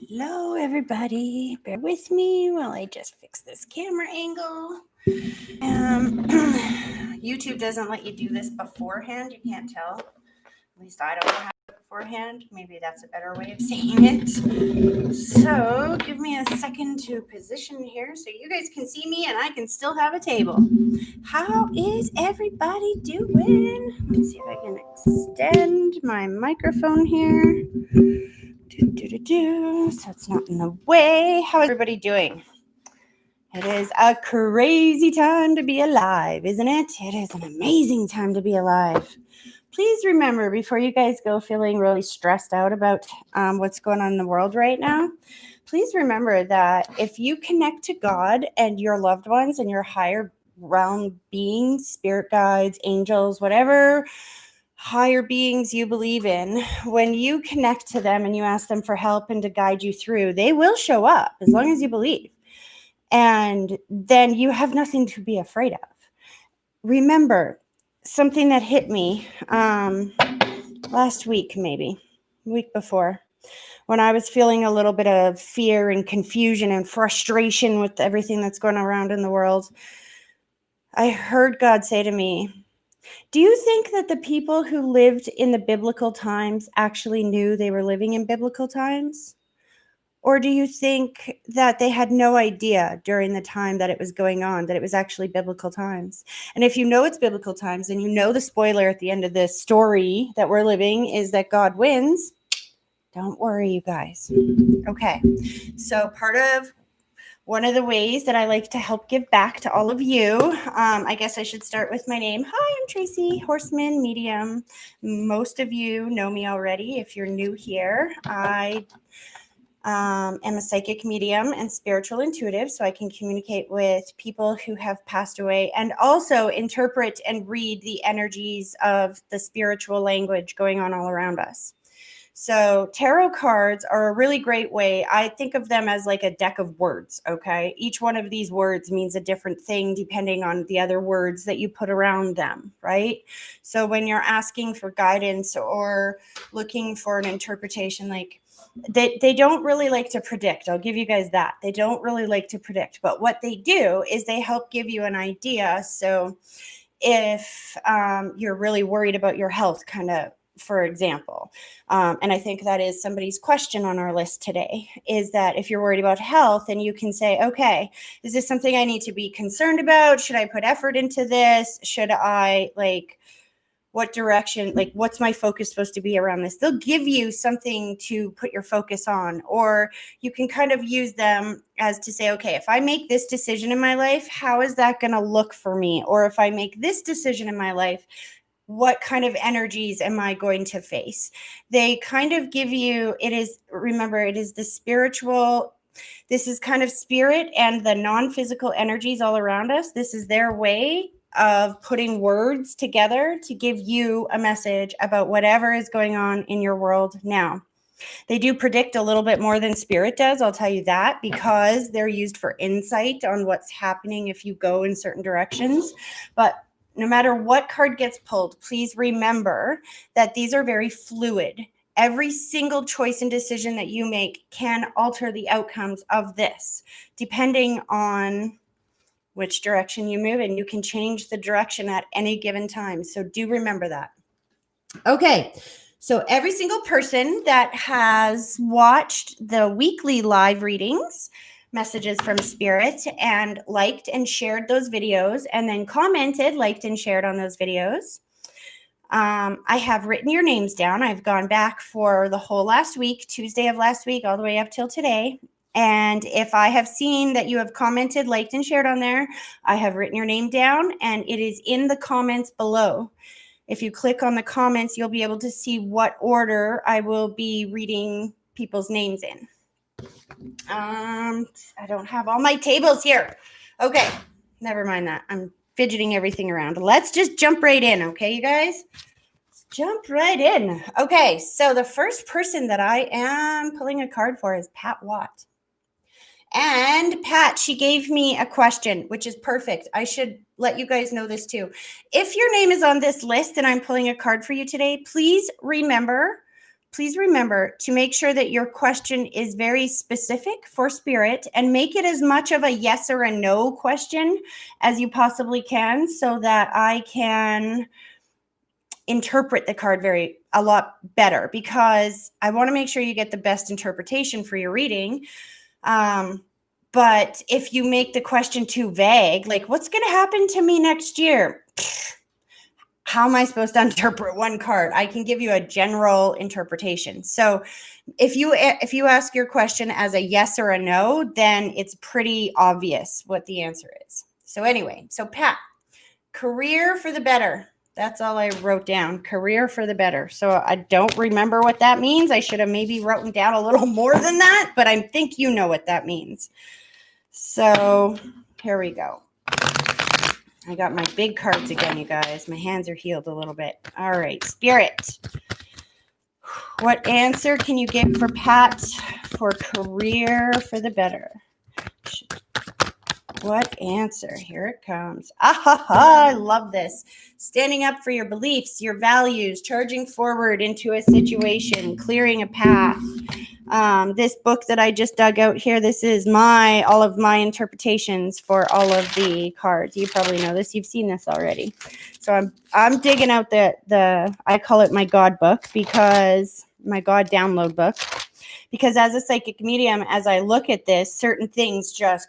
Hello, everybody. Bear with me while I just fix this camera angle. YouTube doesn't let you do this beforehand. You can't tell. At least I don't have it beforehand. Maybe that's a better way of saying it. So give me a second to position here so you guys can see me and I can still have a table. How is everybody doing? Let me see if I can extend my microphone here. So it's not in the way. How is everybody doing? It is a crazy time to be alive, isn't it? It is an amazing time to be alive. Please remember, before you guys go feeling really stressed out about what's going on in the world right now, please remember that if you connect to God and your loved ones and your higher realm beings, spirit guides, angels, whatever higher beings you believe in, when you connect to them and you ask them for help and to guide you through, they will show up as long as you believe. And then you have nothing to be afraid of. Remember, something that hit me last week, maybe week before, when I was feeling a little bit of fear and confusion and frustration with everything that's going around in the world, I heard God say to me, do you think that the people who lived in the biblical times actually knew they were living in biblical times? Or do you think that they had no idea during the time that it was going on, that it was actually biblical times? And if you know it's biblical times and you know the spoiler at the end of this story that we're living is that God wins, don't worry, you guys. Okay, so one of the ways that I like to help give back to all of you, I guess I should start with my name. Hi, I'm Tracy, Horseman Medium. Most of you know me already. If you're new here, I am a psychic medium and spiritual intuitive, so I can communicate with people who have passed away and also interpret and read the energies of the spiritual language going on all around us. So tarot cards are a really great way. I think of them as like a deck of words, okay? Each one of these words means a different thing depending on the other words that you put around them, right? So when you're asking for guidance or looking for an interpretation, like they don't really like to predict. I'll give you guys that. They don't really like to predict. But what they do is they help give you an idea. So if you're really worried about your health, kind of, for example, and I think that is somebody's question on our list today, is that if you're worried about health and you can say, okay, is this something I need to be concerned about? Should I put effort into this? Should I what direction, what's my focus supposed to be around this? They'll give you something to put your focus on, or you can kind of use them as to say, okay, if I make this decision in my life, how is that going to look for me? Or if I make this decision in my life, what kind of energies am I going to face? They kind of give you, remember, it is the spiritual, this is kind of spirit and the non-physical energies all around us. This is their way of putting words together to give you a message about whatever is going on in your world now. They do predict a little bit more than spirit does, I'll tell you that, because they're used for insight on what's happening if you go in certain directions. But no matter what card gets pulled, please remember that these are very fluid. Every single choice and decision that you make can alter the outcomes of this, depending on which direction you move in. You can change the direction at any given time. So do remember that. Okay. So every single person that has watched the weekly live readings, messages from spirit, and liked and shared those videos, and then commented, liked and shared on those videos, I have written your names down. I've gone back for the whole last week, Tuesday of last week, all the way up till today. And if I have seen that you have commented, liked, and shared on there, I have written your name down, and it is in the comments below. If you click on the comments, you'll be able to see what order I will be reading people's names in. I don't have all my tables here. Okay, never mind that. I'm fidgeting everything around. Let's just jump right in, okay, you guys? Let's jump right in. Okay, so the first person that I am pulling a card for is Pat Watt. And Pat, she gave me a question, which is perfect. I should let you guys know this too. If your name is on this list and I'm pulling a card for you today, please remember please remember to make sure that your question is very specific for Spirit, and make it as much of a yes or a no question as you possibly can, so that I can interpret the card a lot better, because I want to make sure you get the best interpretation for your reading. But if you make the question too vague, like what's going to happen to me next year? How am I supposed to interpret one card? I can give you a general interpretation. So if you ask your question as a yes or a no, then it's pretty obvious what the answer is. So anyway, so Pat, career for the better. That's all I wrote down, career for the better. So I don't remember what that means. I should have maybe written down a little more than that, but I think you know what that means. So here we go. I got my big cards again, you guys. My hands are healed a little bit. All right, Spirit. What answer can you give for Pat for career for the better? What answer? Here it comes. I love this. Standing up for your beliefs, your values, charging forward into a situation, clearing a path. This book that I just dug out here, this is all of my interpretations for all of the cards. You probably know this. You've seen this already. So I'm digging out I call it my God book, because my God download book, because as a psychic medium, as I look at this, certain things just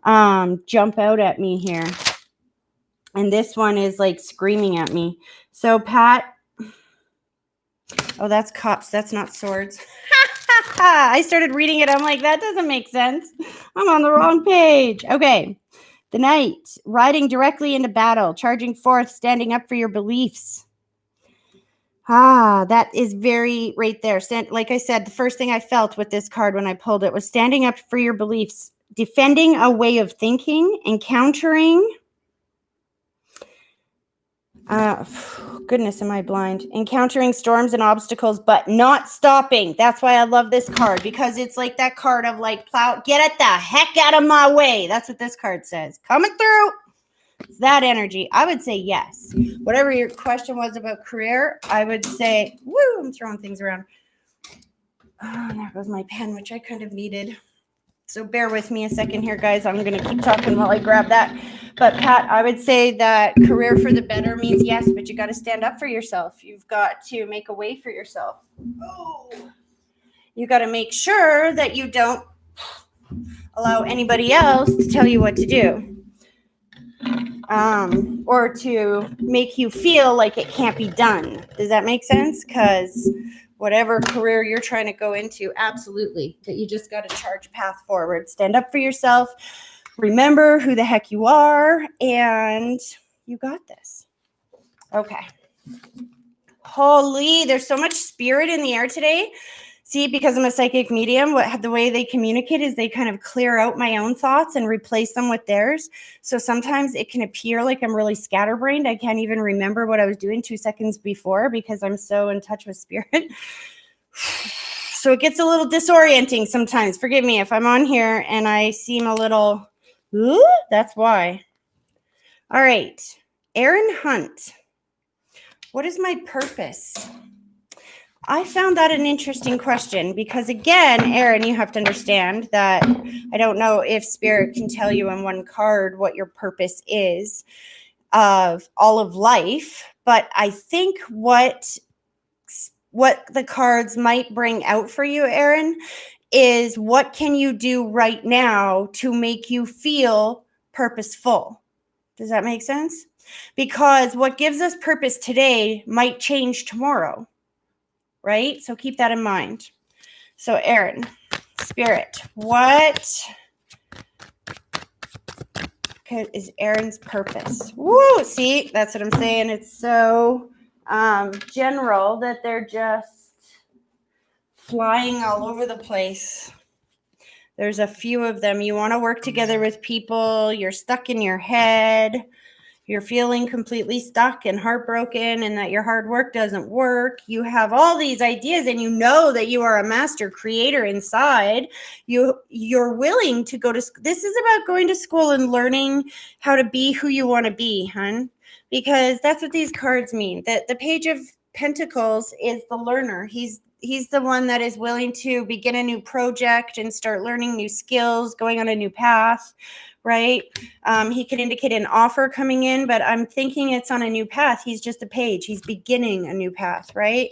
jump out at me here. And this one is like screaming at me. So Pat, oh, that's cups. That's not swords. I started reading it. I'm like, that doesn't make sense. I'm on the wrong page. Okay. The Knight, riding directly into battle, charging forth, standing up for your beliefs. That is very right there. Like I said, the first thing I felt with this card when I pulled it was standing up for your beliefs, defending a way of thinking, encountering. Goodness, am I blind? Encountering storms and obstacles, but not stopping. That's why I love this card, because it's like that card of like, get the heck out of my way. That's what this card says. Coming through. It's that energy. I would say yes. Whatever your question was about career, I would say, woo, I'm throwing things around. Oh, there goes my pen, which I kind of needed. So bear with me a second here, guys. I'm going to keep talking while I grab that. But Pat, I would say that career for the better means yes, but you got to stand up for yourself. You've got to make a way for yourself. Oh. You got to make sure that you don't allow anybody else to tell you what to do. Or to make you feel like it can't be done. Does that make sense? Because whatever career you're trying to go into, absolutely. That you just got to charge path forward. Stand up for yourself. Remember who the heck you are. And you got this. Okay. Holy, there's so much spirit in the air today. See, because I'm a psychic medium, the way they communicate is they kind of clear out my own thoughts and replace them with theirs. So sometimes it can appear like I'm really scatterbrained. I can't even remember what I was doing 2 seconds before because I'm so in touch with spirit. So it gets a little disorienting sometimes. Forgive me if I'm on here and I seem a little, that's why. All right. Aaron Hunt. What is my purpose? I found that an interesting question because, again, Aaron, you have to understand that I don't know if Spirit can tell you in one card what your purpose is of all of life, but I think what the cards might bring out for you, Aaron, is what can you do right now to make you feel purposeful? Does that make sense? Because what gives us purpose today might change tomorrow. Right? So keep that in mind. So Aaron, Spirit, what is Aaron's purpose? Woo! See, that's what I'm saying. It's so general that they're just flying all over the place. There's a few of them. You want to work together with people. You're stuck in your head. You're feeling completely stuck and heartbroken and that your hard work doesn't work. You have all these ideas and you know that you are a master creator inside. You're willing to go to school. This is about going to school and learning how to be who you want to be, hun. Because that's what these cards mean. That the Page of Pentacles is the learner. He's the one that is willing to begin a new project and start learning new skills, going on a new path, right? He could indicate an offer coming in, but I'm thinking it's on a new path. He's just a page. He's beginning a new path, right?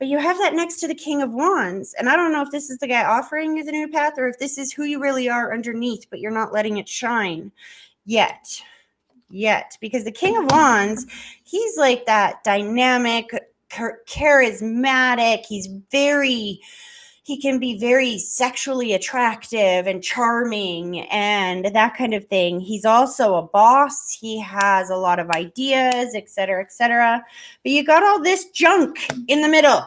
But you have that next to the King of Wands. And I don't know if this is the guy offering you the new path or if this is who you really are underneath, but you're not letting it shine yet. Because the King of Wands, he's like that dynamic, charismatic. He can be very sexually attractive and charming and that kind of thing. He's also a boss. He has a lot of ideas, etc., etc. But you got all this junk in the middle.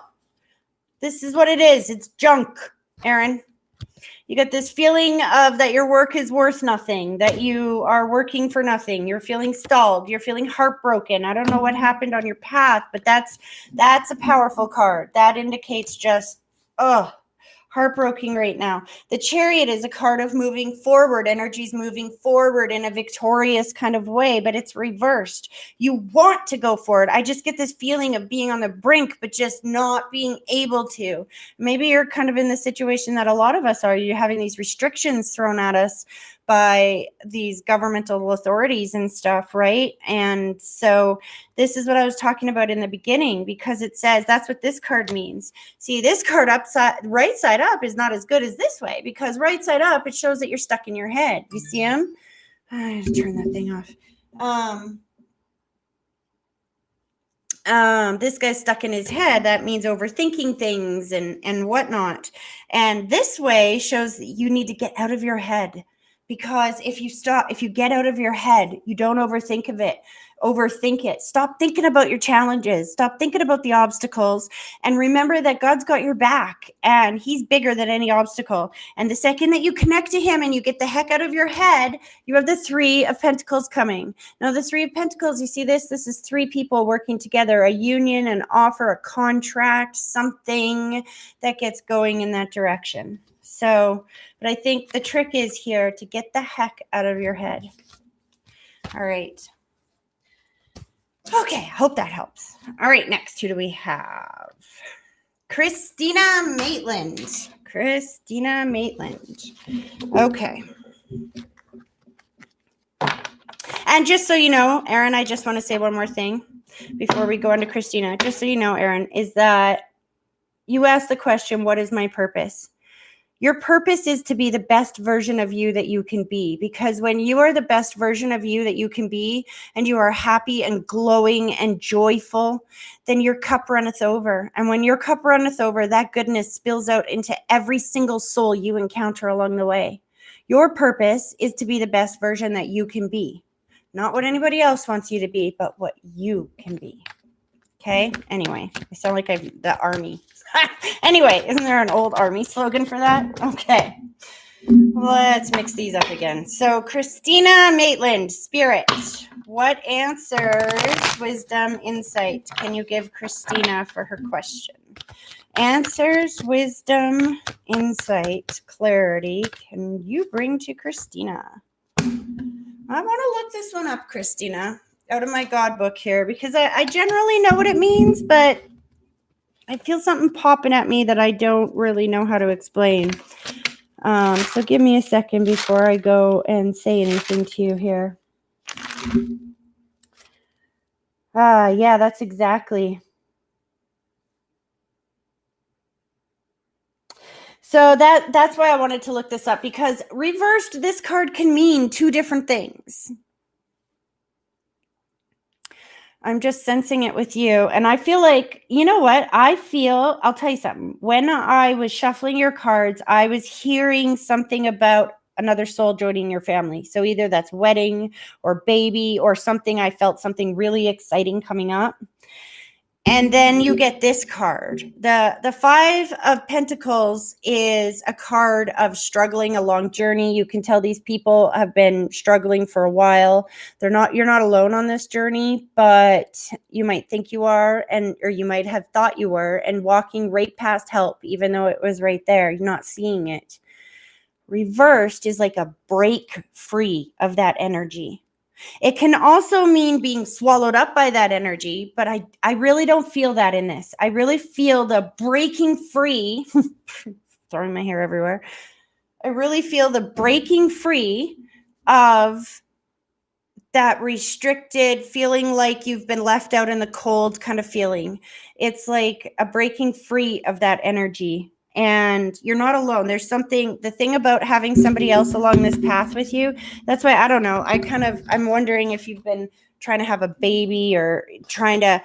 This is what it is. It's junk, Aaron. You get this feeling of that your work is worth nothing, that you are working for nothing. You're feeling stalled. You're feeling heartbroken. I don't know what happened on your path, but that's a powerful card. That indicates just, heartbroken right now. The Chariot is a card of moving forward. Energy's moving forward in a victorious kind of way, but it's reversed. You want to go forward. I just get this feeling of being on the brink, but just not being able to. Maybe you're kind of in the situation that a lot of us are. You're having these restrictions thrown at us by these governmental authorities and stuff, right? And so this is what I was talking about in the beginning, because it says that's what this card means. See, this card right side up is not as good as this way, because right side up, it shows that you're stuck in your head. You see him? I have to turn that thing off. This guy's stuck in his head. That means overthinking things and whatnot. And this way shows that you need to get out of your head. Because if you get out of your head, you don't overthink it. Stop thinking about your challenges. Stop thinking about the obstacles. And remember that God's got your back and he's bigger than any obstacle. And the second that you connect to him and you get the heck out of your head, you have the Three of Pentacles coming. Now, the Three of Pentacles, you see this? This is three people working together, a union, an offer, a contract, something that gets going in that direction. So, but I think the trick is here to get the heck out of your head. All right. Okay, hope that helps. All right, next, who do we have? Christina Maitland. Okay. And just so you know, Aaron, I just want to say one more thing before we go on to Christina. Just so you know, Aaron, is that you asked the question, what is my purpose? Your purpose is to be the best version of you that you can be, because when you are the best version of you that you can be and you are happy and glowing and joyful, then your cup runneth over. And when your cup runneth over, that goodness spills out into every single soul you encounter along the way. Your purpose is to be the best version that you can be. Not what anybody else wants you to be, but what you can be. Okay? Anyway, I sound like I'm the army. Anyway, isn't there an old army slogan for that? Okay. Let's mix these up again. So, Christina Maitland, Spirit, what answers, wisdom, insight can you give Christina for her question? Answers, wisdom, insight, clarity can you bring to Christina? I want to look this one up, Christina, out of my God book here, because I generally know what it means, but I feel something popping at me that I don't really know how to explain. So give me a second before I go and say anything to you here. Yeah, that's exactly. So that's why I wanted to look this up, because reversed, this card can mean two different things. I'm just sensing it with you. And I feel like, you know what? I'll tell you something. When I was shuffling your cards, I was hearing something about another soul joining your family. So either that's wedding or baby or something. I felt something really exciting coming up. And then you get this card. The Five of Pentacles is a card of struggling, a long journey. You can tell these people have been struggling for a while. You're not alone on this journey, but you might think you are, or you might have thought you were, and walking right past help, even though it was right there. You're not seeing it. Reversed is like a break free of that energy. It can also mean being swallowed up by that energy, but I really don't feel that in this. I really feel the breaking free, throwing my hair everywhere. I really feel the breaking free of that restricted feeling, like you've been left out in the cold kind of feeling. It's like a breaking free of that energy. And you're not alone. There's something, the thing about having somebody else along this path with you, that's why, I don't know, I'm wondering if you've been trying to have a baby or trying to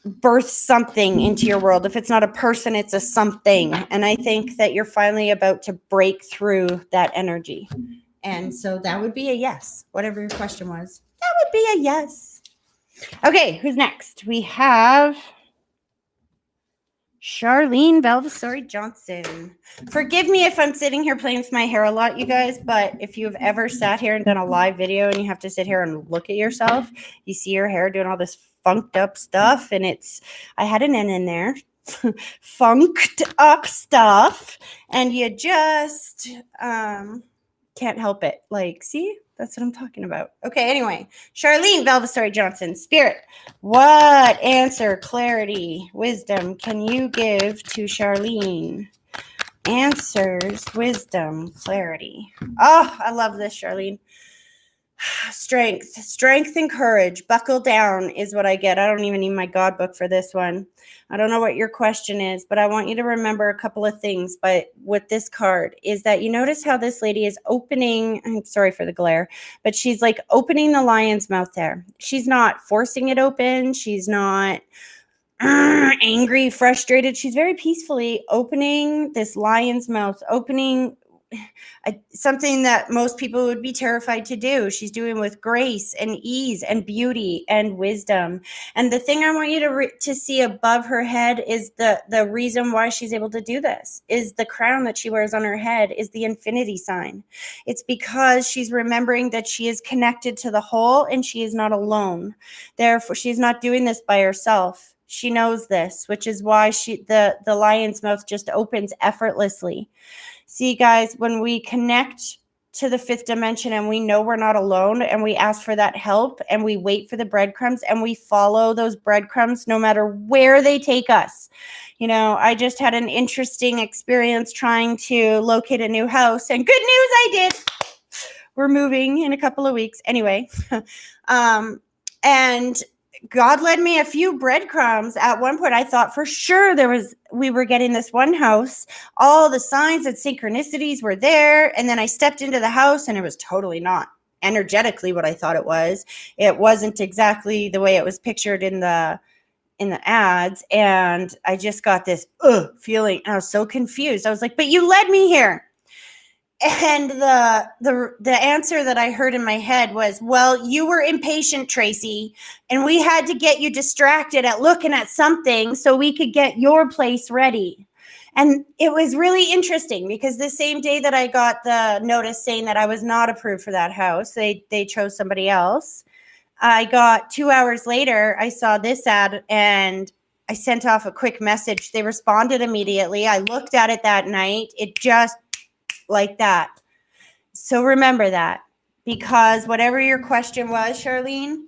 birth something into your world. If it's not a person, it's a something. And I think that you're finally about to break through that energy. And so that would be a yes. Whatever your question was, that would be a yes. Okay, who's next? We have Charlene Valvasori Johnson. Forgive me if I'm sitting here playing with my hair a lot, you guys, but if you've ever sat here and done a live video and you have to sit here and look at yourself, you see your hair doing all this funked up stuff, and I had an N in there, funked up stuff, and you just can't help it. Like, see? That's what I'm talking about. Okay, anyway. Charlene Valvasori Johnson. Spirit, what answer, clarity, wisdom can you give to Charlene? Answers, wisdom, clarity. Oh, I love this, Charlene. Strength and courage. Buckle down is what I get. I don't even need my God book for this one. I don't know what your question is, but I want you to remember a couple of things. But with this card is that you notice how this lady is opening, I'm sorry for the glare, but she's like opening the lion's mouth there. She's not forcing it open. She's not angry, frustrated. She's very peacefully opening this lion's mouth, opening something that most people would be terrified to do. She's doing with grace and ease and beauty and wisdom. And the thing I want you to see above her head is the reason why she's able to do this is the crown that she wears on her head is the infinity sign. It's because she's remembering that she is connected to the whole and she is not alone. Therefore, she's not doing this by herself. She knows this, which is why the lion's mouth just opens effortlessly. See, guys, when we connect to the fifth dimension and we know we're not alone and we ask for that help and we wait for the breadcrumbs and we follow those breadcrumbs no matter where they take us. You know, I just had an interesting experience trying to locate a new house, and good news, I did. We're moving in a couple of weeks. Anyway, and God led me a few breadcrumbs. At one point, I thought for sure we were getting this one house. All the signs and synchronicities were there. And then I stepped into the house and it was totally not energetically what I thought it was. It wasn't exactly the way it was pictured in the ads. And I just got this feeling. And I was so confused. I was like, but you led me here. And the answer that I heard in my head was, well, you were impatient, Tracy, and we had to get you distracted at looking at something so we could get your place ready. And it was really interesting because the same day that I got the notice saying that I was not approved for that house, they chose somebody else. I got 2 hours later, I saw this ad and I sent off a quick message. They responded immediately. I looked at it that night. It just like that. So remember that, because whatever your question was, Charlene,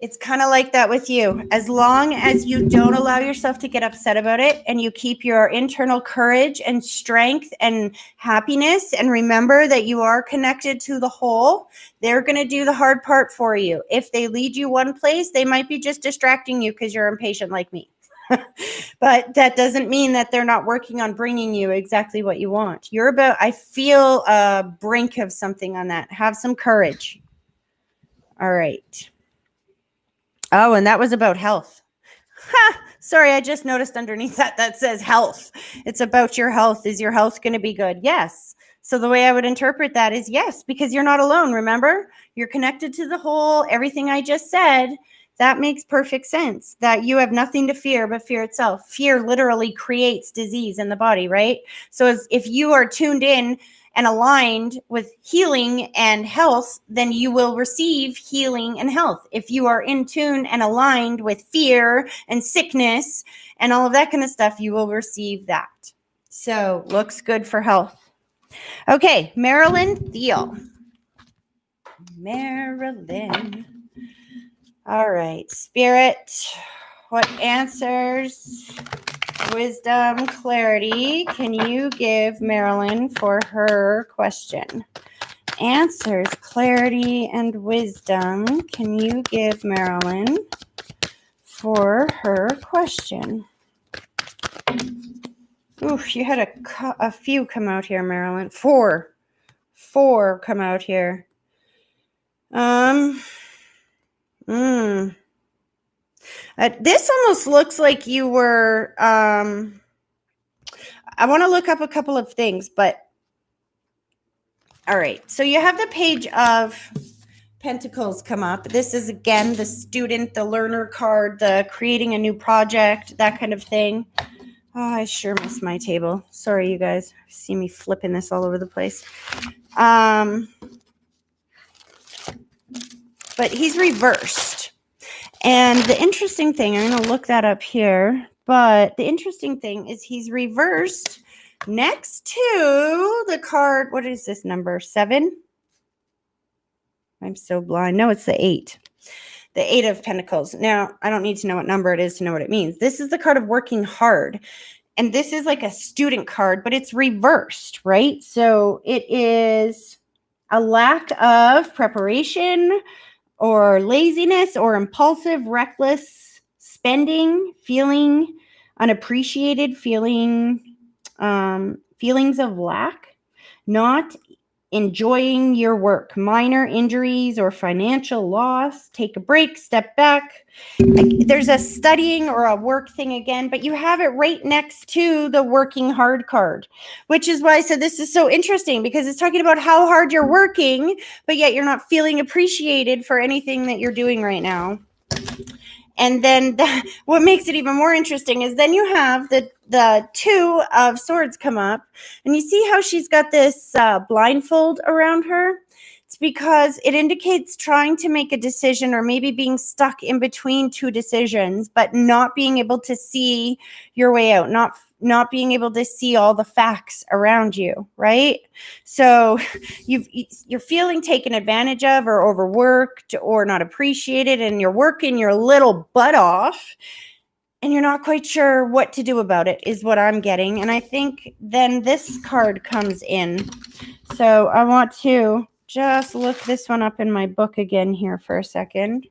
it's kind of like that with you. As long as you don't allow yourself to get upset about it and you keep your internal courage and strength and happiness and remember that you are connected to the whole, they're going to do the hard part for you. If they lead you one place, they might be just distracting you because you're impatient like me. But that doesn't mean that they're not working on bringing you exactly what you want. I feel a brink of something on that. Have some courage. All right. Oh, and that was about health. Sorry, I just noticed underneath that says health. It's about your health. Is your health going to be good? Yes. So the way I would interpret that is yes, because you're not alone. Remember, you're connected to the whole, everything I just said. That makes perfect sense, that you have nothing to fear but fear itself. Fear literally creates disease in the body, right? So if you are tuned in and aligned with healing and health, then you will receive healing and health. If you are in tune and aligned with fear and sickness and all of that kind of stuff, you will receive that. So looks good for health. Okay, Marilyn, Thiel. Marilyn. All right, Spirit, what answers, wisdom, clarity can you give Marilyn for her question? Answers, clarity, and wisdom can you give Marilyn for her question? Oof, you had a few come out here, Marilyn. Four come out here. This almost looks like you were, I want to look up a couple of things, but all right. So you have the Page of Pentacles come up. This is, again, the student, the learner card, the creating a new project, that kind of thing. Oh, I sure miss my table. Sorry, you guys. See me flipping this all over the place. But he's reversed. And the interesting thing, I'm going to look that up here, but the interesting thing is he's reversed next to the card. What is this number? 7? I'm so blind. No, it's the 8. The 8 of Pentacles. Now, I don't need to know what number it is to know what it means. This is the card of working hard. And this is like a student card, but it's reversed, right? So it is a lack of preparation, or laziness, or impulsive, reckless spending, feeling unappreciated, feelings of lack, not enjoying your work, minor injuries or financial loss, take a break, step back. There's a studying or a work thing again, but you have it right next to the working hard card, which is why I said this is so interesting, because it's talking about how hard you're working, but yet you're not feeling appreciated for anything that you're doing right now. And then what makes it even more interesting is then you have the 2 of Swords come up, and you see how she's got this blindfold around her. It's because it indicates trying to make a decision, or maybe being stuck in between 2 decisions, but not being able to see your way out, not being able to see all the facts around you, right? So you're feeling taken advantage of, or overworked, or not appreciated, and you're working your little butt off, and you're not quite sure what to do about it, is what I'm getting. And I think then this card comes in. So I want to just look this one up in my book again here for a second.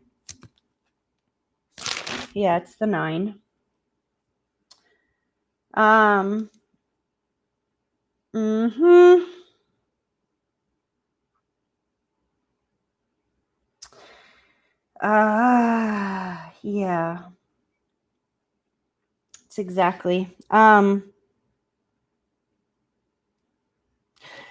Yeah, it's the 9. Yeah. It's exactly.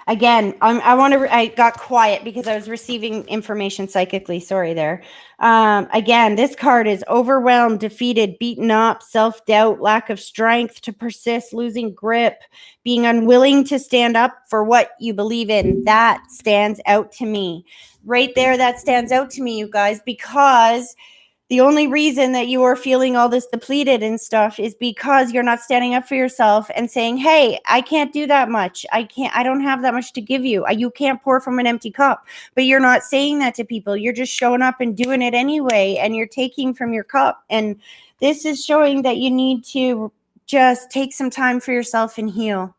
Again, I got quiet because I was receiving information psychically. Sorry there. Again, this card is overwhelmed, defeated, beaten up, self-doubt, lack of strength to persist, losing grip, being unwilling to stand up for what you believe in. That stands out to me. Right there, that stands out to me, you guys, because the only reason that you are feeling all this depleted and stuff is because you're not standing up for yourself and saying, hey, I can't do that much. I don't have that much to give you. You can't pour from an empty cup. But you're not saying that to people. You're just showing up and doing it anyway. And you're taking from your cup. And this is showing that you need to just take some time for yourself and heal.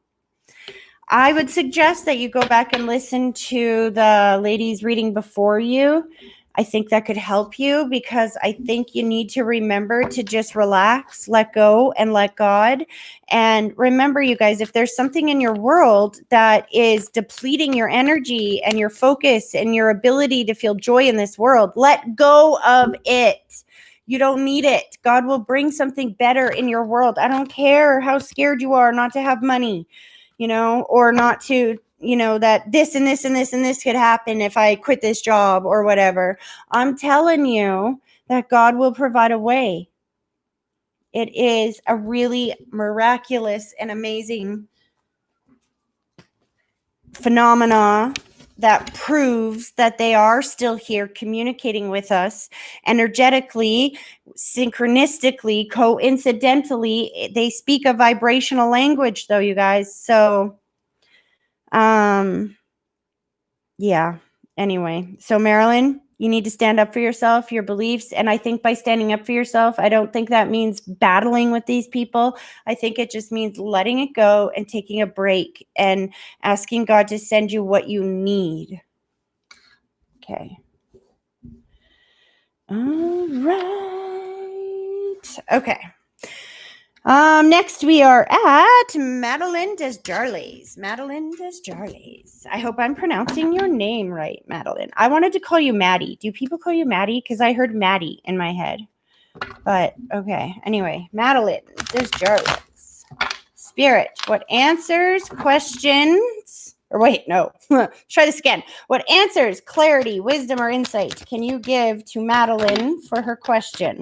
I would suggest that you go back and listen to the ladies reading before you. I think that could help you, because I think you need to remember to just relax, let go, and let God. And remember, you guys, if there's something in your world that is depleting your energy and your focus and your ability to feel joy in this world, let go of it. You don't need it. God will bring something better in your world. I don't care how scared you are not to have money, or not to, that this and this and this and this could happen if I quit this job or whatever. I'm telling you that God will provide a way. It is a really miraculous and amazing phenomena that proves that they are still here communicating with us energetically, synchronistically, coincidentally. They speak a vibrational language, though, you guys. So, yeah, Anyway, so Marilyn, you need to stand up for yourself, your beliefs. And I think by standing up for yourself, I don't think that means battling with these people. I think it just means letting it go and taking a break and asking God to send you what you need. Okay. All right. Okay. Next we are at Madeline Desjarlais. Madeline Desjarlais. I hope I'm pronouncing your name right, Madeline. I wanted to call you Maddie. Do people call you Maddie? Because I heard Maddie in my head. But okay. Anyway, Madeline Desjarlais. Spirit, what answers, questions, or wait, no. Try this again. What answers, clarity, wisdom, or insight can you give to Madeline for her question?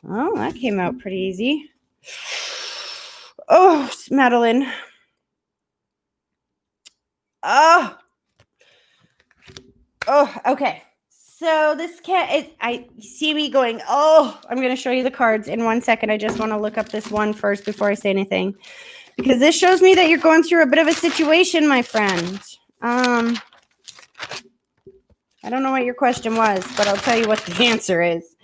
Oh, that came out pretty easy. Oh, Madeline. Oh, okay. So this I see me going, oh, I'm going to show you the cards in 1 second. I just want to look up this one first before I say anything. Because this shows me that you're going through a bit of a situation, my friend. I don't know what your question was, but I'll tell you what the answer is.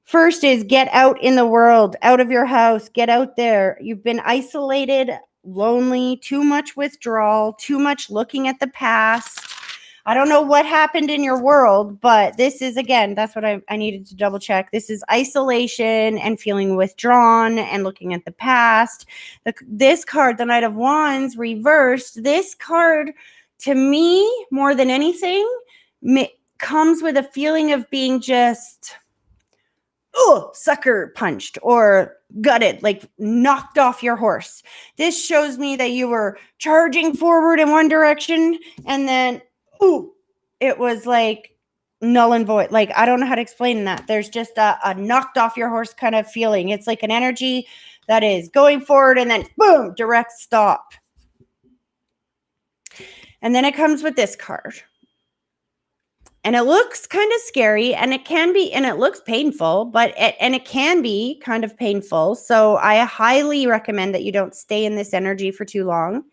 First is get out in the world, out of your house, get out there. You've been isolated, lonely, too much withdrawal, too much looking at the past. I don't know what happened in your world, but this is, again, that's what I needed to double check. This is isolation and feeling withdrawn and looking at the past. This card, the Knight of Wands, reversed. This card, to me, more than anything, comes with a feeling of being just... sucker punched or gutted, like knocked off your horse. This shows me that you were charging forward in one direction and then, it was like null and void. Like, I don't know how to explain that. There's just a knocked off your horse kind of feeling. It's like an energy that is going forward and then boom, direct stop. And then it comes with this card. And it looks kind of scary, and it can be, and it looks painful, and it can be kind of painful. So I highly recommend that you don't stay in this energy for too long.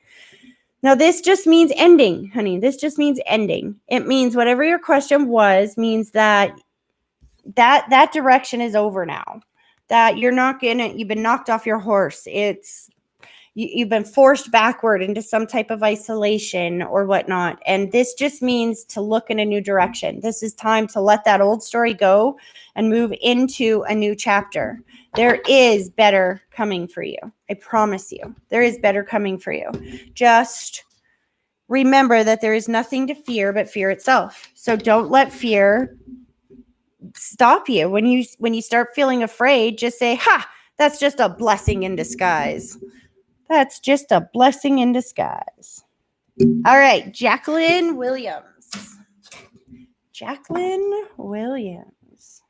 Now, this just means ending, honey. This just means ending. It means whatever your question was means that direction is over now. That you've been knocked off your horse. You've been forced backward into some type of isolation or whatnot. And this just means to look in a new direction. This is time to let that old story go and move into a new chapter. There is better coming for you. I promise you. There is better coming for you. Just remember that there is nothing to fear but fear itself. So don't let fear stop you. When you start feeling afraid, just say, that's just a blessing in disguise. That's just a blessing in disguise. All right, Jacqueline Williams. Jacqueline Williams.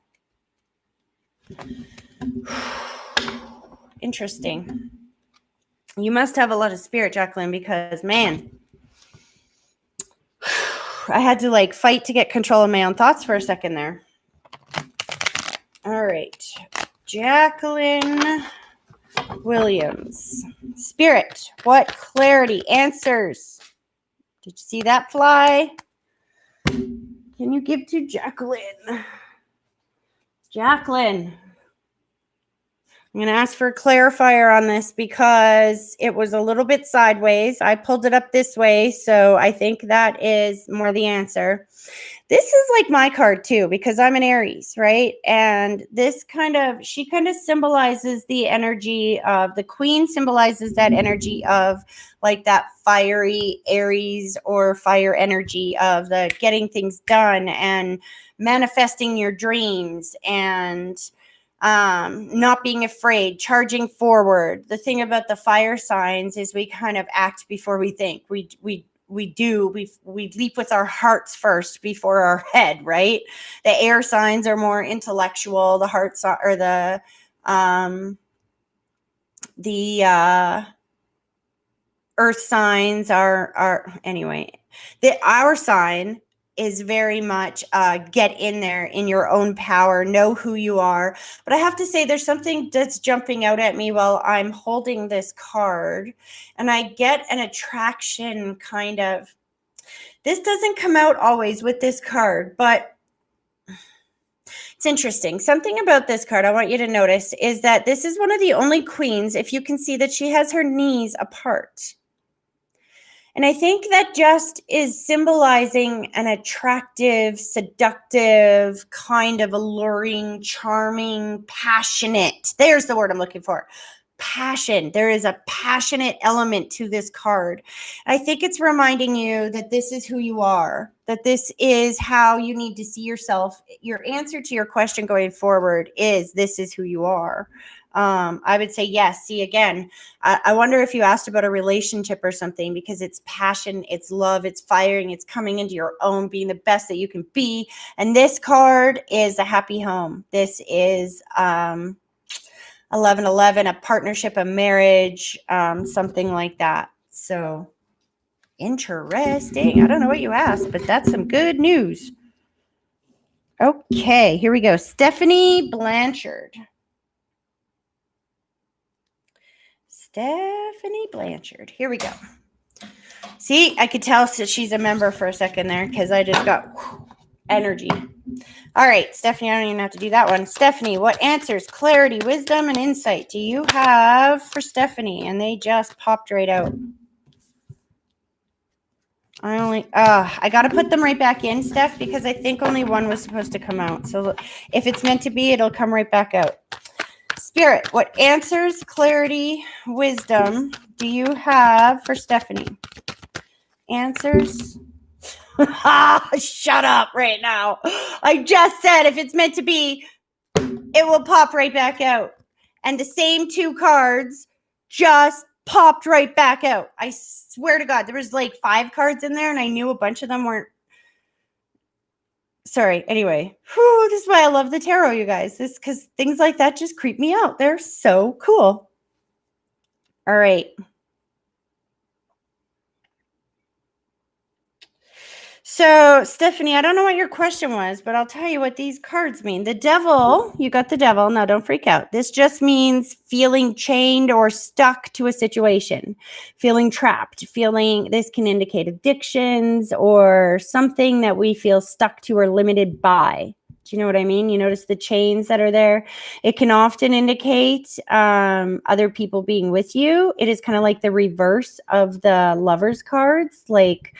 Interesting. You must have a lot of spirit, Jacqueline, because, man, I had to fight to get control of my own thoughts for a second there. All right, Jacqueline Williams. Spirit, what clarity, answers? Did you see that fly? Can you give to Jacqueline? Jacqueline. I'm going to ask for a clarifier on this because it was a little bit sideways. I pulled it up this way, so I think that is more the answer. This is like my card too, because I'm an Aries, right? And she kind of symbolizes the energy of the Queen, symbolizes that energy of like that fiery Aries or fire energy of the getting things done and manifesting your dreams and not being afraid, charging forward. The thing about the fire signs is we kind of act before we think. We leap with our hearts first before our head, right? The air signs are more intellectual. The hearts are the earth signs are anyway. Our sign is very much get in there in your own power, know who you are. But I have to say there's something that's jumping out at me while I'm holding this card, and I get an attraction kind of. This doesn't come out always with this card, but it's interesting. Something about this card I want you to notice is that this is one of the only queens, if you can see that she has her knees apart. And I think that just is symbolizing an attractive, seductive, kind of alluring, charming, passionate. There's the word I'm looking for. Passion. There is a passionate element to this card. I think it's reminding you that this is who you are, that this is how you need to see yourself. Your answer to your question going forward is this is who you are. I would say yes. See, again, I wonder if you asked about a relationship or something, because it's passion, it's love, it's firing, it's coming into your own, being the best that you can be. And this card is a happy home. This is 1111, a partnership, a marriage, something like that. So interesting. I don't know what you asked, but that's some good news. Okay, here we go. Stephanie Blanchard. Stephanie Blanchard. Here we go. See, I could tell she's a member for a second there because I just got energy. All right, Stephanie, I don't even have to do that one. Stephanie, what answers, clarity, wisdom, and insight do you have for Stephanie? And they just popped right out. I got to put them right back in, Steph, because I think only one was supposed to come out. So if it's meant to be, it'll come right back out. Spirit, what answers, clarity, wisdom do you have for Stephanie? Answers. Shut up right now. I just said if it's meant to be, it will pop right back out. And the same two cards just popped right back out. I swear to God, there was like 5 cards in there, and I knew a bunch of them weren't. Sorry. Anyway, this is why I love the tarot, you guys. This because things like that just creep me out. They're so cool. All right. So, Stephanie, I don't know what your question was, but I'll tell you what these cards mean. The devil, you got the devil. Now, don't freak out. This just means feeling chained or stuck to a situation, feeling trapped, this can indicate addictions or something that we feel stuck to or limited by. Do you know what I mean? You notice the chains that are there. It can often indicate other people being with you. It is kind of like the reverse of the lovers cards, like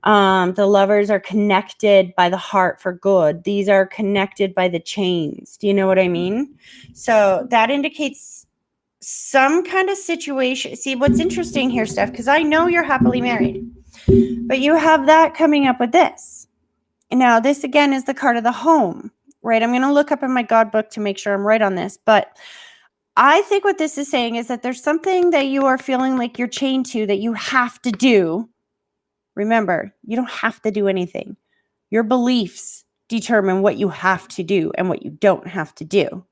the lovers are connected by the heart for good. These are connected by the chains. Do you know what I mean? So that indicates some kind of situation. See, what's interesting here, Steph, because I know you're happily married, but you have that coming up with this. Now, this again is the card of the home, right? I'm going to look up in my God book to make sure I'm right on this, but I think what this is saying is that there's something that you are feeling like you're chained to that you have to do. Remember, you don't have to do anything. Your beliefs determine what you have to do and what you don't have to do.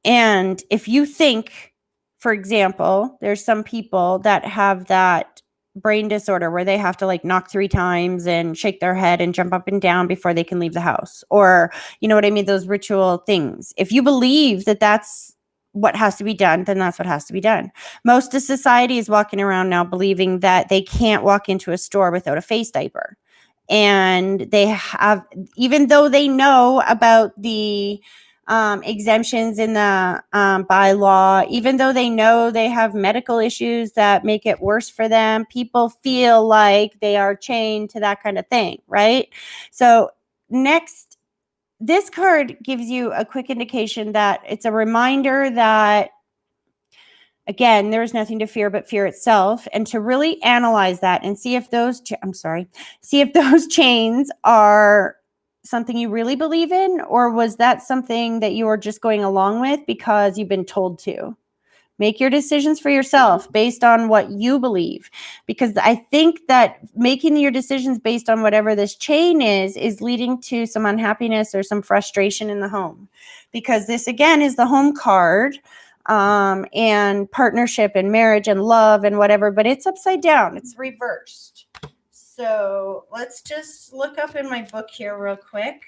And if you think, for example, there's some people that have that brain disorder where they have to like knock 3 times and shake their head and jump up and down before they can leave the house. Or, you know what I mean? Those ritual things. If you believe that that's what has to be done, then that's what has to be done. Most of society is walking around now believing that they can't walk into a store without a face diaper. And they have, even though they know about the exemptions in the bylaw, even though they know they have medical issues that make it worse for them, people feel like they are chained to that kind of thing, right? So next, this card gives you a quick indication that it's a reminder that, again, there is nothing to fear but fear itself, and to really analyze that and see if those chains are something you really believe in, or was that something that you are just going along with because you've been told to. Make your decisions for yourself based on what you believe, because I think that making your decisions based on whatever this chain is leading to some unhappiness or some frustration in the home, because this again is the home card, and partnership and marriage and love and whatever, but it's upside down. It's reversed. So let's just look up in my book here real quick.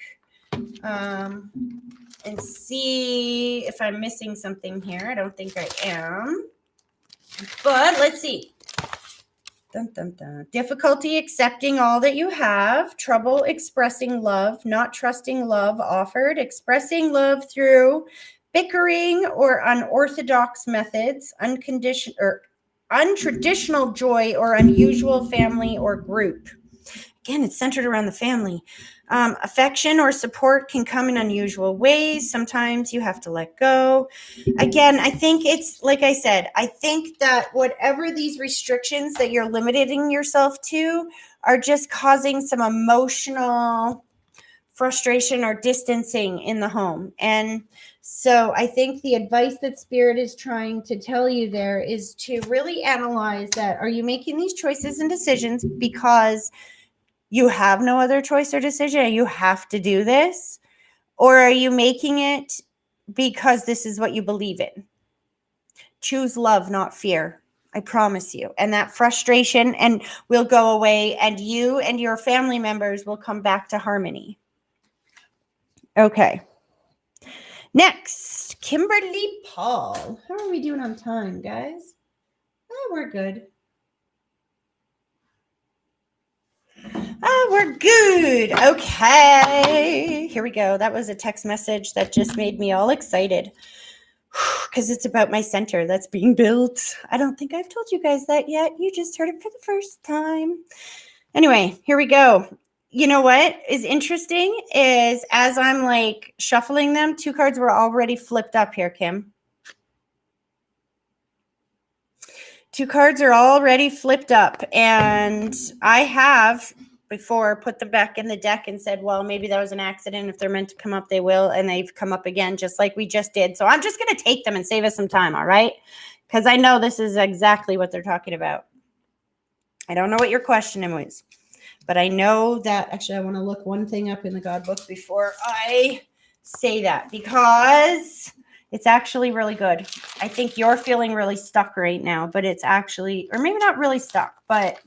And see if I'm missing something here. I don't think I am. But let's see. Dun, dun, dun. Difficulty accepting all that you have, trouble expressing love, not trusting love offered, expressing love through bickering or unorthodox methods, untraditional joy or unusual family or group. Again, it's centered around the family. Affection or support can come in unusual ways. Sometimes you have to let go. Again, I think it's, like I said, I think that whatever these restrictions that you're limiting yourself to are just causing some emotional frustration or distancing in the home. And so I think the advice that Spirit is trying to tell you there is to really analyze that. Are you making these choices and decisions because you have no other choice or decision? You have to do this? Or are you making it because this is what you believe in? Choose love, not fear. I promise you. And that frustration will go away, and you and your family members will come back to harmony. Okay. Next, Kimberly Paul. How are we doing on time, guys? Oh, we're good. Oh, we're good. Okay. Here we go. That was a text message that just made me all excited because it's about my center that's being built. I don't think I've told you guys that yet. You just heard it for the first time. Anyway, here we go. You know what is interesting is as I'm like shuffling them, 2 cards were already flipped up here, Kim. 2 cards are already flipped up, and I have before put them back in the deck and said, well, maybe that was an accident. If they're meant to come up, they will. And they've come up again, just like we just did. So I'm just going to take them and save us some time. All right. Because I know this is exactly what they're talking about. I don't know what your question was, but I know that actually I want to look one thing up in the God book before I say that, because it's actually really good. I think you're feeling really stuck right now, but it's actually, or maybe not really stuck, but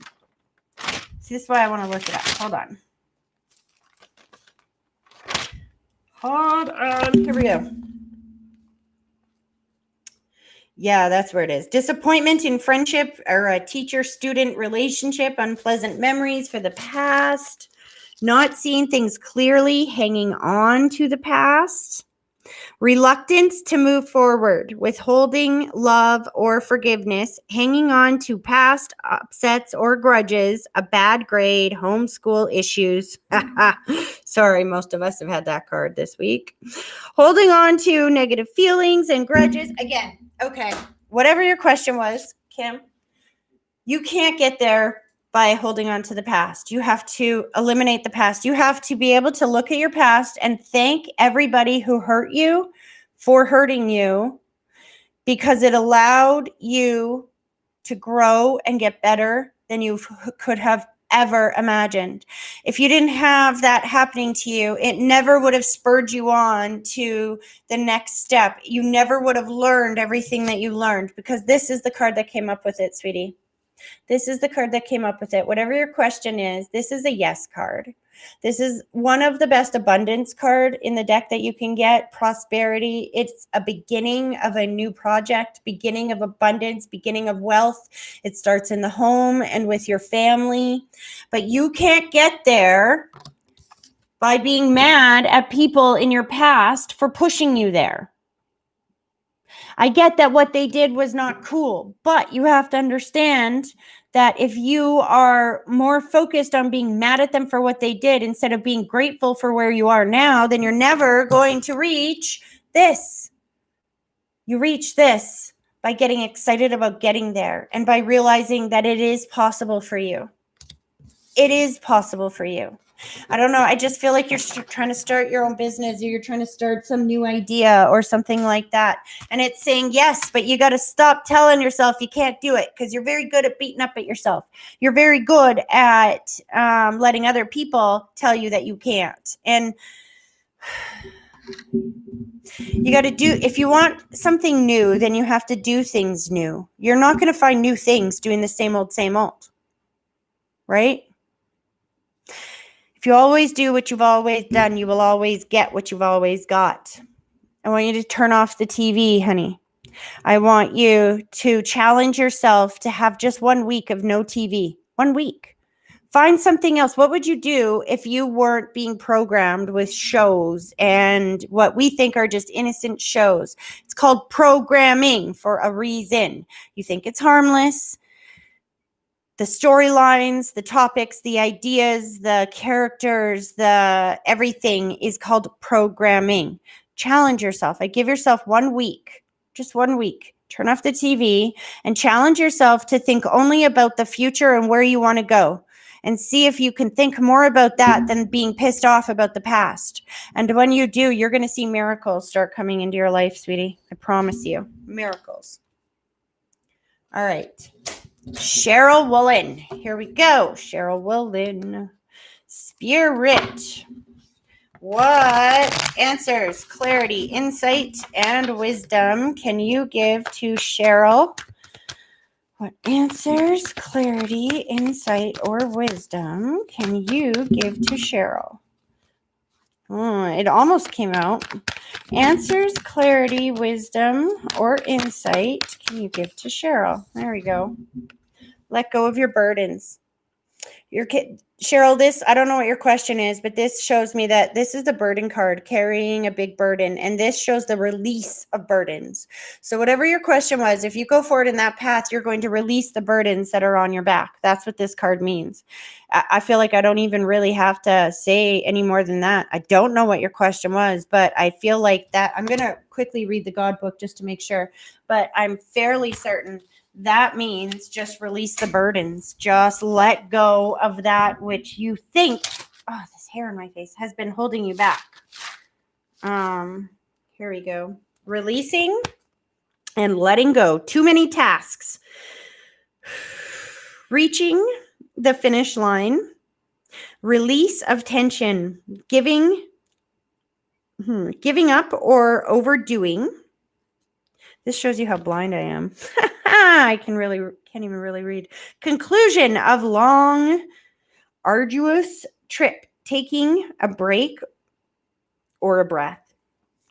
see, this is why I want to look it up. Hold on. Here we go. Yeah, that's where it is. Disappointment in friendship or a teacher-student relationship, unpleasant memories for the past, not seeing things clearly, hanging on to the past. Reluctance to move forward, withholding love or forgiveness, hanging on to past upsets or grudges, a bad grade, homeschool issues. Sorry, most of us have had that card this week. Holding on to negative feelings and grudges. Again, okay, whatever your question was, Kim, you can't get there by holding on to the past. You have to eliminate the past. You have to be able to look at your past and thank everybody who hurt you for hurting you, because it allowed you to grow and get better than you could have ever imagined. If you didn't have that happening to you, it never would have spurred you on to the next step. You never would have learned everything that you learned, because this is the card that came up with it, sweetie. This is the card that came up with it. Whatever your question is, this is a yes card. This is one of the best abundance card in the deck that you can get. Prosperity. It's a beginning of a new project, beginning of abundance, beginning of wealth. It starts in the home and with your family. But you can't get there by being mad at people in your past for pushing you there. I get that what they did was not cool, but you have to understand that if you are more focused on being mad at them for what they did instead of being grateful for where you are now, then you're never going to reach this. You reach this by getting excited about getting there and by realizing that it is possible for you. It is possible for you. I don't know. I just feel like you're trying to start your own business, or you're trying to start some new idea or something like that. And it's saying yes, but you got to stop telling yourself you can't do it, because you're very good at beating up at yourself. You're very good at letting other people tell you that you can't. And you got to do, if you want something new, then you have to do things new. You're not going to find new things doing the same old, right? If you always do what you've always done, you will always get what you've always got. I want you to turn off the TV, honey. I want you to challenge yourself to have just 1 week of no TV. 1 week. Find something else. What would you do if you weren't being programmed with shows and what we think are just innocent shows? It's called programming for a reason. You think it's harmless. The storylines, the topics, the ideas, the characters, the everything is called programming. Challenge yourself. I give yourself 1 week, just 1 week. Turn off the TV and challenge yourself to think only about the future and where you want to go. And see if you can think more about that than being pissed off about the past. And when you do, you're going to see miracles start coming into your life, sweetie. I promise you. Miracles. All right. Cheryl Wollen. Here we go. Cheryl Wollen. Spirit. What answers, clarity, insight, and wisdom can you give to Cheryl? What answers, clarity, insight, or wisdom can you give to Cheryl? It almost came out. Answers, clarity, wisdom, or insight can you give to Cheryl? There we go. Let go of your burdens. Your kid, Cheryl, this, I don't know what your question is, but this shows me that this is the burden card, carrying a big burden. And this shows the release of burdens. So whatever your question was, if you go forward in that path, you're going to release the burdens that are on your back. That's what this card means. I feel like I don't even really have to say any more than that. I don't know what your question was, but I feel like that I'm going to quickly read the God book just to make sure, but I'm fairly certain that means just release the burdens. Just let go of that which you think, oh, this hair in my face has been holding you back. Here we go. Releasing and letting go. Too many tasks. Reaching the finish line. Release of tension. Giving up or overdoing. This shows you how blind I am. I can't even really read. Conclusion of long, arduous trip. Taking a break or a breath.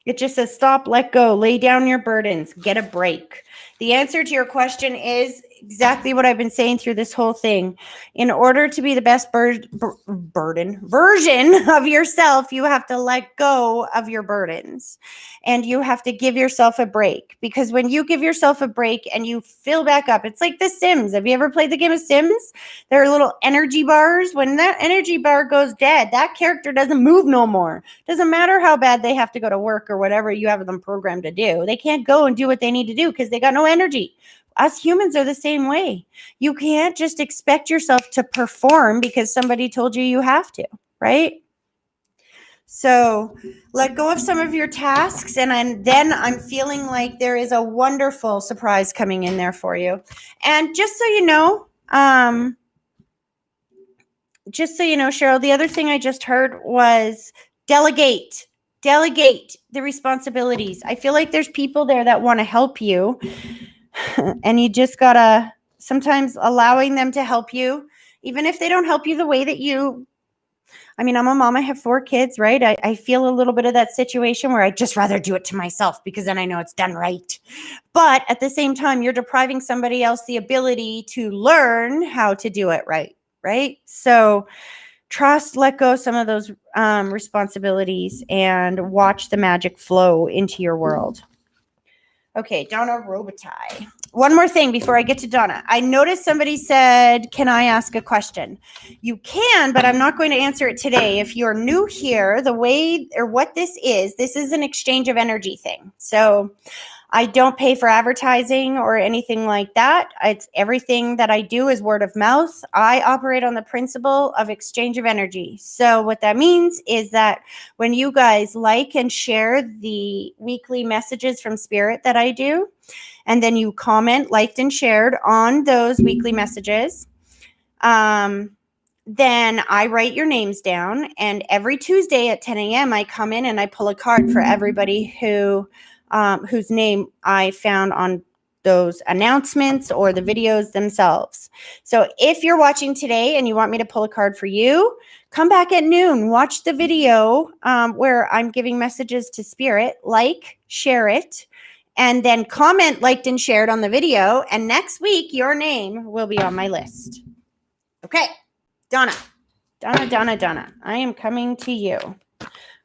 It just says stop, let go, lay down your burdens, get a break. The answer to your question is exactly what I've been saying through this whole thing. In order to be the best version of yourself, you have to let go of your burdens and you have to give yourself a break, because when you give yourself a break and you fill back up, it's like The Sims. Have you ever played the game of Sims? There are little energy bars. When that energy bar goes dead, that character doesn't move no more. Doesn't matter how bad they have to go to work or whatever you have them programmed to do. They can't go and do what they need to do because they got no energy. Us humans are the same way. You can't just expect yourself to perform because somebody told you have to, right? So let go of some of your tasks, and then I'm feeling like there is a wonderful surprise coming in there for you. And just so you know, Cheryl, the other thing I just heard was delegate the responsibilities. I feel like there's people there that want to help you. And you just gotta sometimes allowing them to help you, even if they don't help you the way that I'm a mom, I have 4 kids, right? I feel a little bit of that situation where I'd just rather do it to myself because then I know it's done right. But at the same time, you're depriving somebody else the ability to learn how to do it right? So trust, let go some of those responsibilities and watch the magic flow into your world. Okay, Donna Robitaille. One more thing before I get to Donna. I noticed somebody said, can I ask a question? You can, but I'm not going to answer it today. If you're new here, the way or what this is an exchange of energy thing. So I don't pay for advertising or anything like that. It's everything that I do is word of mouth. I operate on the principle of exchange of energy. So what that means is that when you guys like and share the weekly messages from Spirit that I do, and then you comment, liked, and shared on those weekly messages, then I write your names down. And every Tuesday at 10 a.m., I come in and I pull a card for everybody whose name I found on those announcements or the videos themselves. So if you're watching today and you want me to pull a card for you, come back at noon, watch the video where I'm giving messages to Spirit, share it, and then comment, liked, and shared on the video. And next week, your name will be on my list. Okay, Donna. I am coming to you.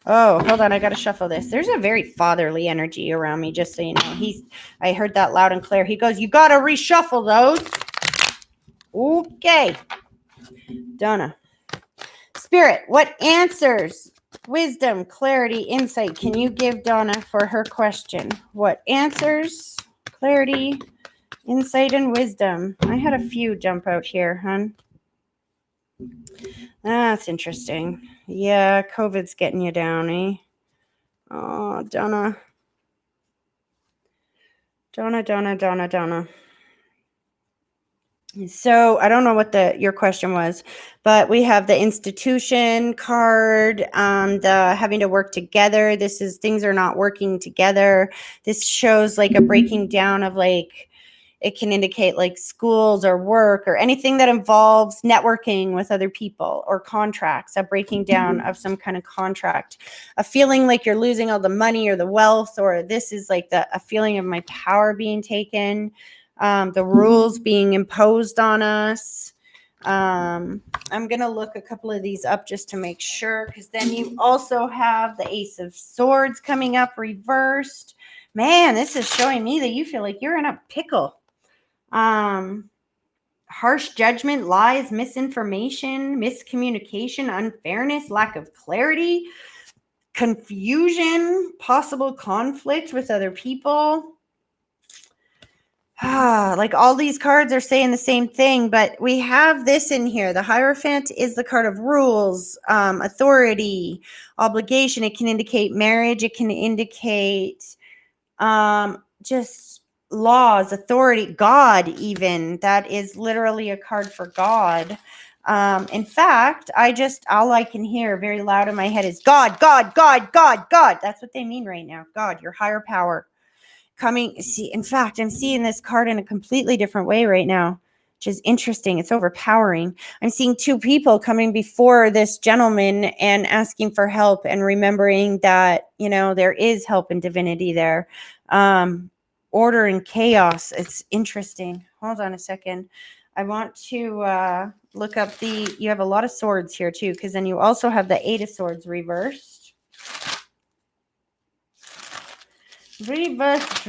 Oh, hold on. I got to shuffle this. There's a very fatherly energy around me, just so you know. I heard that loud and clear. He goes, you got to reshuffle those. Okay. Donna. Spirit, what answers, wisdom, clarity, insight can you give Donna for her question? What answers, clarity, insight, and wisdom? I had a few jump out here, hon. That's interesting. Yeah, COVID's getting you down, eh? Oh, Donna. So I don't know what your question was, but we have the institution card, the having to work together. This is things are not working together. This shows like a breaking down of like, it can indicate like schools or work or anything that involves networking with other people or contracts, a breaking down of some kind of contract, a feeling like you're losing all the money or the wealth, or this is like a feeling of my power being taken, the rules being imposed on us. I'm going to look a couple of these up just to make sure, because then you also have the Ace of Swords coming up reversed. Man, this is showing me that you feel like you're in a pickle. Harsh judgment, lies, misinformation, miscommunication, unfairness, lack of clarity, confusion, possible conflict with other people. Like all these cards are saying the same thing, but we have this in here. The Hierophant is the card of rules, authority, obligation. It can indicate marriage. It can indicate just laws, authority, God even. That is literally a card for God. In fact, all I can hear very loud in my head is God, God, God, God, God. That's what they mean right now. God, your higher power coming. See, in fact, I'm seeing this card in a completely different way right now, which is interesting. It's overpowering. I'm seeing two people coming before this gentleman and asking for help and remembering that, there is help and divinity there. Order and chaos. It's interesting. Hold on a second. I want to look up you have a lot of swords here too, because then you also have the Eight of Swords reversed. Reversed.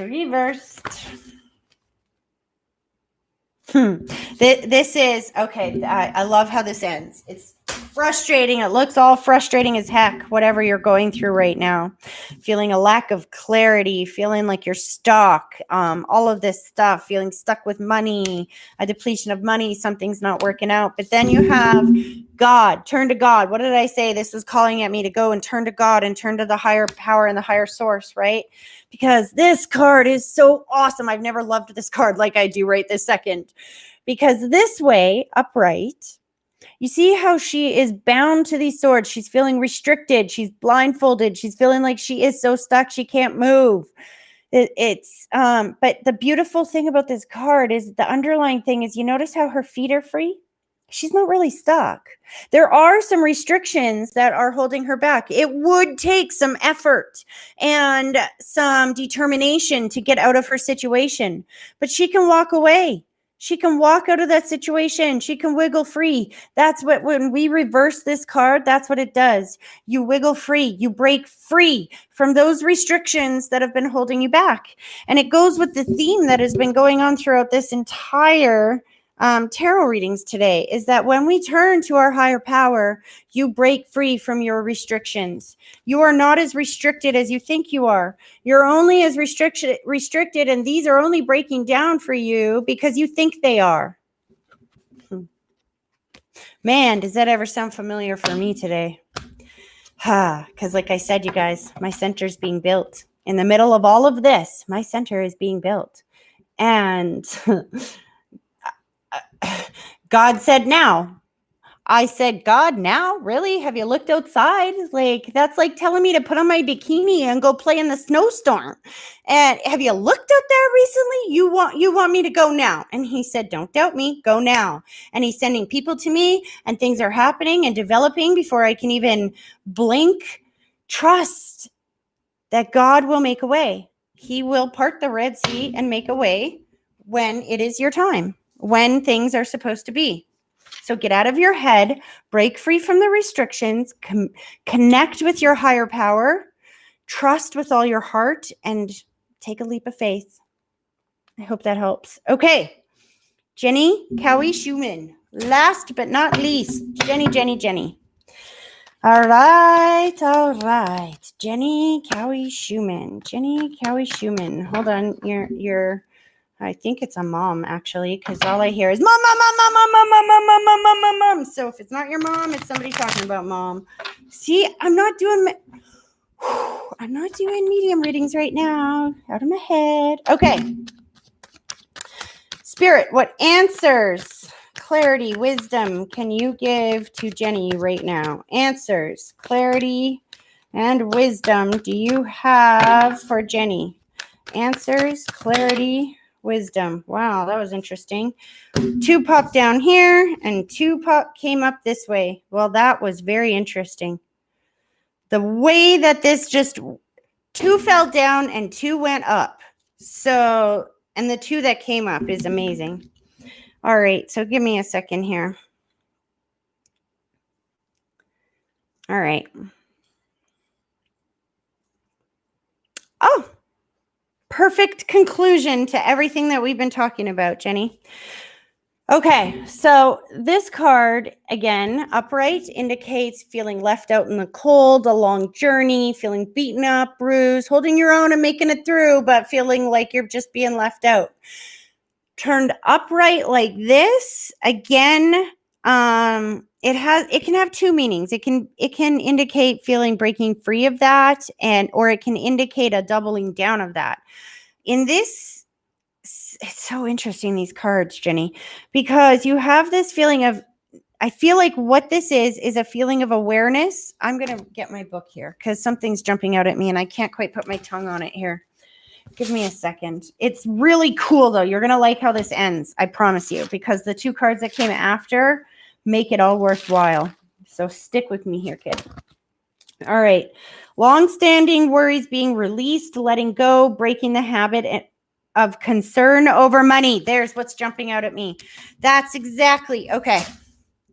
This is, okay, I love how this ends. It's frustrating. It looks all frustrating as heck, whatever you're going through right now. Feeling a lack of clarity, feeling like you're stuck, all of this stuff, feeling stuck with money, a depletion of money, something's not working out. But then you have God, turn to God. What did I say? This was calling at me to go and turn to God and turn to the higher power and the higher source, right? Because this card is so awesome. I've never loved this card like I do right this second. Because this way, upright, you see how she is bound to these swords. She's feeling restricted. She's blindfolded. She's feeling like she is so stuck she can't move. But the beautiful thing about this card is the underlying thing is, you notice how her feet are free? She's not really stuck. There are some restrictions that are holding her back. It would take some effort and some determination to get out of her situation, but she can walk away. She can walk out of that situation. She can wiggle free. That's what, when we reverse this card, that's what it does. You wiggle free. You break free from those restrictions that have been holding you back. And it goes with the theme that has been going on throughout this entire tarot readings today, is that when we turn to our higher power, you break free from your restrictions. You are not as restricted as you think you are. You're only as restricted, and these are only breaking down for you because you think they are. Man, does that ever sound familiar for me today? Because like I said, you guys, my center's being built. In the middle of all of this, my center is being built. And God said now. I said, God, now? Really? Have you looked outside? Like, that's like telling me to put on my bikini and go play in the snowstorm. And have you looked out there recently? You want me to go now? And he said, don't doubt me, go now. And he's sending people to me, and things are happening and developing before I can even blink. Trust that God will make a way. He will part the Red Sea and make a way when it is your time, when things are supposed to be. So get out of your head, break free from the restrictions, connect with your higher power, trust with all your heart, and take a leap of faith. I hope that helps. Okay. Jenny, Cowie, Schumann. Last but not least, Jenny. All right. Jenny, Cowie, Schumann. Hold on. You're. I think it's a mom, actually, because all I hear is mom. So if it's not your mom, it's somebody talking about mom. See, I'm not doing medium readings right now. Out of my head. Okay. Spirit, what answers, clarity, wisdom can you give to Jenny right now? Answers, clarity, and wisdom do you have for Jenny? Answers, clarity, wisdom. Wow, that was interesting. 2 popped down here and 2 came up this way. Well, that was very interesting. The way that this just 2 fell down and 2 went up. So, and the 2 that came up is amazing. All right, so give me a second here. All right. Oh, perfect conclusion to everything that we've been talking about, Jenny. Okay, so this card, again, upright, indicates feeling left out in the cold, a long journey, feeling beaten up, bruised, holding your own and making it through, but feeling like you're just being left out. Turned upright like this, again, it can have 2 meanings. It can indicate feeling breaking free of that, or it can indicate a doubling down of that. In this, it's so interesting, these cards, Jenny, because you have this feeling of, I feel like what this is a feeling of awareness. I'm going to get my book here because something's jumping out at me and I can't quite put my tongue on it here. Give me a second. It's really cool, though. You're going to like how this ends, I promise you, because the 2 cards that came after make it all worthwhile. So stick with me here, kid. All right. Long-standing worries being released, letting go, breaking the habit of concern over money. There's what's jumping out at me. That's exactly. Okay.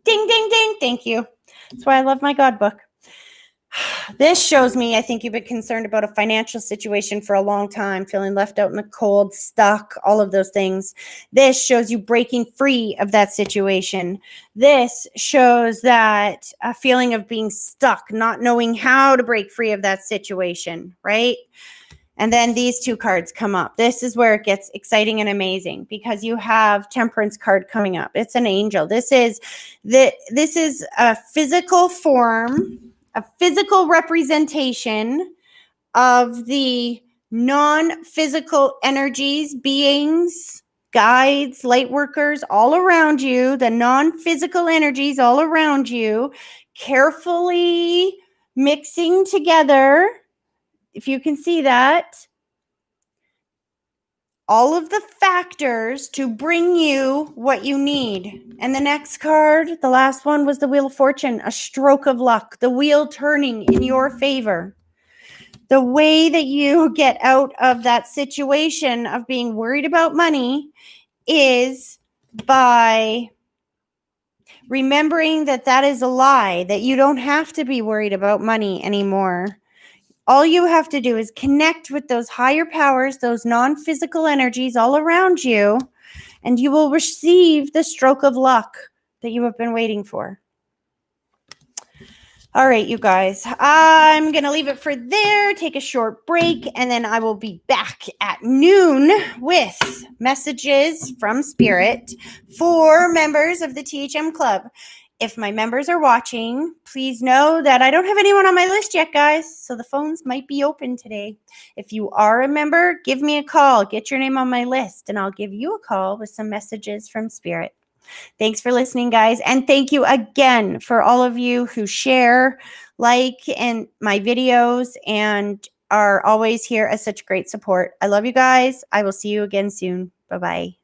Ding, ding, ding. Thank you. That's why I love my God book. This shows me, I think you've been concerned about a financial situation for a long time, feeling left out in the cold, stuck, all of those things. This shows you breaking free of that situation. This shows that a feeling of being stuck, not knowing how to break free of that situation, right? And then these 2 cards come up. This is where it gets exciting and amazing because you have Temperance card coming up. It's an angel. This is a physical form, a physical representation of the non-physical energies, beings, guides, light workers all around you, the non-physical energies all around you, carefully mixing together. If you can see that, all of the factors to bring you what you need. And the next card, the last one, was the Wheel of Fortune, a stroke of luck, the wheel turning in your favor. The way that you get out of that situation of being worried about money is by remembering that that is a lie, that you don't have to be worried about money anymore. All you have to do is connect with those higher powers, those non-physical energies all around you, and you will receive the stroke of luck that you have been waiting for. All right, you guys, I'm going to leave it for there, take a short break, and then I will be back at noon with messages from Spirit for members of the THM Club. If my members are watching, please know that I don't have anyone on my list yet, guys, so the phones might be open today. If you are a member, give me a call. Get your name on my list, and I'll give you a call with some messages from Spirit. Thanks for listening, guys, and thank you again for all of you who share, like, and my videos and are always here as such great support. I love you guys. I will see you again soon. Bye-bye.